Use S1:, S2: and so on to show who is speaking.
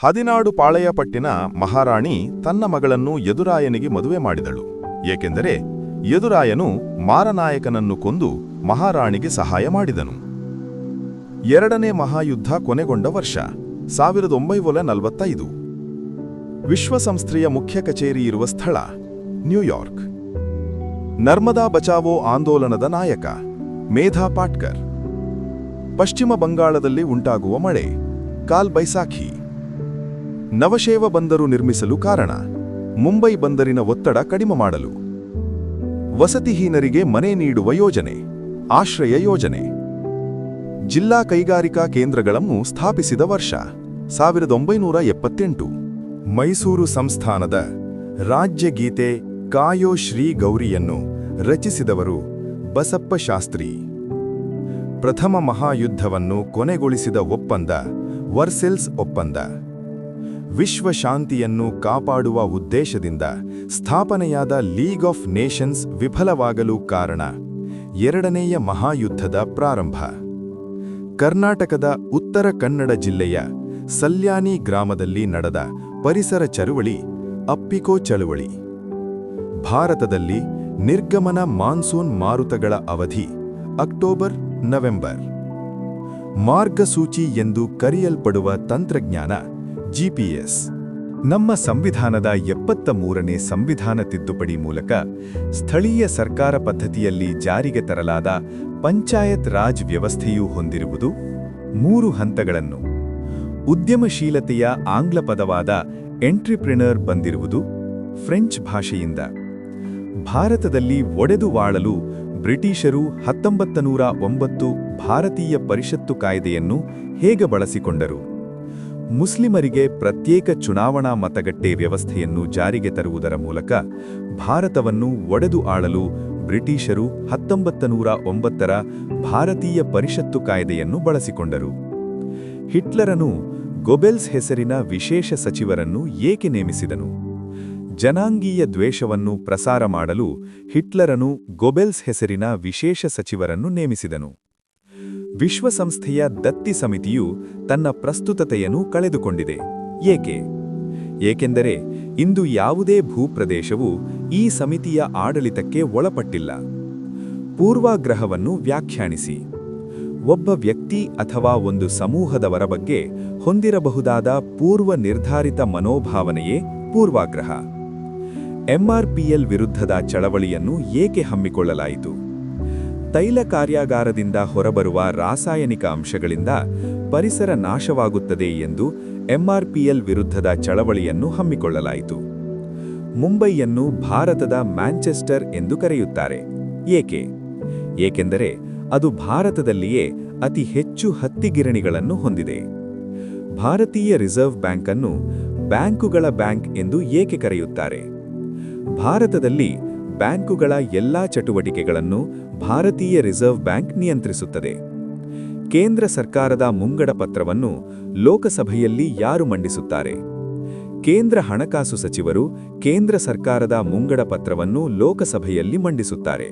S1: ಹದಿನಾಡು ಪಾಳೆಯಪಟ್ಟಿನ ಮಹಾರಾಣಿ ತನ್ನ ಮಗಳನ್ನು ಯದುರಾಯನಿಗೆ ಮದುವೆ ಮಾಡಿದಳು. ಏಕೆಂದರೆ ಯದುರಾಯನು ಮಾರನಾಯಕನನ್ನು ಕೊಂದು ಮಹಾರಾಣಿಗೆ ಸಹಾಯ ಮಾಡಿದನು. ಎರಡನೇ ಮಹಾಯುದ್ಧ ಕೊನೆಗೊಂಡ ವರ್ಷ 1945. ವಿಶ್ವಸಂಸ್ಥೆಯ ಮುಖ್ಯ ಕಚೇರಿ ಇರುವ ಸ್ಥಳ ನ್ಯೂಯಾರ್ಕ್. ನರ್ಮದಾ ಬಚಾವೋ ಆಂದೋಲನದ ನಾಯಕ ಮೇಧಾ ಪಾಟ್ಕರ್. ಪಶ್ಚಿಮ ಬಂಗಾಳದಲ್ಲಿ ಉಂಟಾಗುವ ಮಳೆ ಕಾಲ್ ಬೈಸಾಖಿ. ನವಶೇವ ಬಂದರು ನಿರ್ಮಿಸಲು ಕಾರಣ ಮುಂಬೈ ಬಂದರಿನ ಒತ್ತಡ ಕಡಿಮೆ ಮಾಡಲು. ವಸತಿಹೀನರಿಗೆ ಮನೆ ನೀಡುವ ಯೋಜನೆ ಆಶ್ರಯ ಯೋಜನೆ. ಜಿಲ್ಲಾ ಕೈಗಾರಿಕಾ ಕೇಂದ್ರಗಳನ್ನು ಸ್ಥಾಪಿಸಿದ ವರ್ಷ 1978. ಮೈಸೂರು ಸಂಸ್ಥಾನದ ರಾಜ್ಯಗೀತೆ ಕಾಯೋ ಶ್ರೀ ಗೌರಿಯನ್ನು ರಚಿಸಿದವರು ಬಸಪ್ಪ ಶಾಸ್ತ್ರಿ. ಪ್ರಥಮ ಮಹಾಯುದ್ಧವನ್ನು ಕೊನೆಗೊಳಿಸಿದ ಒಪ್ಪಂದ ವರ್ಸೆಲ್ಸ್ ಒಪ್ಪಂದ. ವಿಶ್ವ ಶಾಂತಿಯನ್ನು ಕಾಪಾಡುವ ಉದ್ದೇಶದಿಂದ ಸ್ಥಾಪನೆಯಾದ ಲೀಗ್ ಆಫ್ ನೇಷನ್ಸ್ ವಿಫಲವಾಗಲು ಕಾರಣ ಎರಡನೆಯ ಮಹಾಯುದ್ಧದ ಪ್ರಾರಂಭ. ಕರ್ನಾಟಕದ ಉತ್ತರ ಕನ್ನಡ ಜಿಲ್ಲೆಯ ಸಲ್ಯಾನಿ ಗ್ರಾಮದಲ್ಲಿ ನಡೆದ ಪರಿಸರ ಚಳುವಳಿ ಅಪ್ಪಿಕೋ ಚಳುವಳಿ. ಭಾರತದಲ್ಲಿ ನಿರ್ಗಮನ ಮಾನ್ಸೂನ್ ಮಾರುತಗಳ ಅವಧಿ ಅಕ್ಟೋಬರ್ ನವೆಂಬರ್. ಮಾರ್ಗಸೂಚಿ ಎಂದು ಕರೆಯಲ್ಪಡುವ ತಂತ್ರಜ್ಞಾನ ಜಿಪಿಎಸ್. ನಮ್ಮ ಸಂವಿಧಾನದ 73ನೇ ಸಂವಿಧಾನ ತಿದ್ದುಪಡಿ ಮೂಲಕ ಸ್ಥಳೀಯ ಸರ್ಕಾರ ಪದ್ಧತಿಯಲ್ಲಿ ಜಾರಿಗೆ ತರಲಾದ ಪಂಚಾಯತ್ ರಾಜ್ ವ್ಯವಸ್ಥೆಯು ಹೊಂದಿರುವುದು 3 ಹಂತಗಳನ್ನು. ಉದ್ಯಮಶೀಲತೆಯ ಆಂಗ್ಲ ಪದವಾದ ಎಂಟ್ರಿಪ್ರಿನರ್ ಬಂದಿರುವುದು ಫ್ರೆಂಚ್ ಭಾಷೆಯಿಂದ. ಭಾರತದಲ್ಲಿ ಒಡೆದು ವಾಳಲು ಬ್ರಿಟಿಷರು 1909 ಭಾರತೀಯ ಪರಿಷತ್ತು ಕಾಯ್ದೆಯನ್ನು ಹೇಗೆ ಬಳಸಿಕೊಂಡರು? ಮುಸ್ಲಿಮರಿಗೆ ಪ್ರತ್ಯೇಕ ಚುನಾವಣಾ ಮತಗಟ್ಟೆ ವ್ಯವಸ್ಥೆಯನ್ನು ಜಾರಿಗೆ ತರುವುದರ ಮೂಲಕ ಭಾರತವನ್ನು ಒಡೆದು ಆಳಲು ಬ್ರಿಟಿಷರು 1909ರ ಭಾರತೀಯ ಪರಿಷತ್ತು ಕಾಯ್ದೆಯನ್ನು ಬಳಸಿಕೊಂಡರು. ಹಿಟ್ಲರನು ಗೊಬೆಲ್ಸ್ ಹೆಸರಿನ ವಿಶೇಷ ಸಚಿವರನ್ನು ಏಕೆ ನೇಮಿಸಿದನು? ಜನಾಂಗೀಯ ದ್ವೇಷವನ್ನು ಪ್ರಸಾರ ಮಾಡಲು ಹಿಟ್ಲರನು ಗೊಬೆಲ್ಸ್ ಹೆಸರಿನ ವಿಶೇಷ ಸಚಿವರನ್ನು ನೇಮಿಸಿದನು. ವಿಶ್ವಸಂಸ್ಥೆಯ ದತ್ತಿ ಸಮಿತಿಯು ತನ್ನ ಪ್ರಸ್ತುತತೆಯನ್ನು ಕಳೆದುಕೊಂಡಿದೆ. ಏಕೆ? ಏಕೆಂದರೆ ಇಂದು ಯಾವುದೇ ಭೂಪ್ರದೇಶವು ಈ ಸಮಿತಿಯ ಆಡಳಿತಕ್ಕೆ ಒಳಪಟ್ಟಿಲ್ಲ. ಪೂರ್ವಾಗ್ರಹವನ್ನು ವ್ಯಾಖ್ಯಾನಿಸಿ. ಒಬ್ಬ ವ್ಯಕ್ತಿ ಅಥವಾ ಒಂದು ಸಮೂಹದವರ ಬಗ್ಗೆ ಹೊಂದಿರಬಹುದಾದ ಪೂರ್ವ ನಿರ್ಧಾರಿತ ಮನೋಭಾವನೆಯೇ ಪೂರ್ವಾಗ್ರಹ. ಎಂಆರ್ಪಿಎಲ್ ವಿರುದ್ಧದ ಚಳವಳಿಯನ್ನು ಏಕೆ ಹಮ್ಮಿಕೊಳ್ಳಲಾಯಿತು? ತೈಲ ಕಾರ್ಯಾಗಾರದಿಂದ ಹೊರಬರುವ ರಾಸಾಯನಿಕ ಅಂಶಗಳಿಂದ ಪರಿಸರ ನಾಶವಾಗುತ್ತದೆ ಎಂದು ಎಂಆರ್ಪಿಎಲ್ ವಿರುದ್ಧದ ಚಳವಳಿಯನ್ನು ಹಮ್ಮಿಕೊಳ್ಳಲಾಯಿತು. ಮುಂಬೈಯನ್ನು ಭಾರತದ ಮ್ಯಾಂಚೆಸ್ಟರ್ ಎಂದು ಕರೆಯುತ್ತಾರೆ. ಏಕೆ? ಏಕೆಂದರೆ ಅದು ಭಾರತದಲ್ಲಿಯೇ ಅತಿ ಹೆಚ್ಚು ಹತ್ತಿ ಗಿರಣಿಗಳನ್ನು ಹೊಂದಿದೆ. ಭಾರತೀಯ ರಿಸರ್ವ್ ಬ್ಯಾಂಕ್ ಅನ್ನು ಬ್ಯಾಂಕುಗಳ ಬ್ಯಾಂಕ್ ಎಂದು ಏಕೆ ಕರೆಯುತ್ತಾರೆ? ಭಾರತದಲ್ಲಿ ಬ್ಯಾಂಕುಗಳ ಎಲ್ಲಾ ಚಟುವಟಿಕೆಗಳನ್ನು ಭಾರತೀಯ ರಿಸರ್ವ್ ಬ್ಯಾಂಕ್ ನಿಯಂತ್ರಿಸುತ್ತದೆ. ಕೇಂದ್ರ ಸರ್ಕಾರದ ಮುಂಗಡ ಪತ್ರವನ್ನು ಲೋಕಸಭೆಯಲ್ಲಿ ಯಾರು ಮಂಡಿಸುತ್ತಾರೆ? ಕೇಂದ್ರ ಹಣಕಾಸು ಸಚಿವರು ಕೇಂದ್ರ ಸರ್ಕಾರದ ಮುಂಗಡ ಪತ್ರವನ್ನು ಲೋಕಸಭೆಯಲ್ಲಿ ಮಂಡಿಸುತ್ತಾರೆ.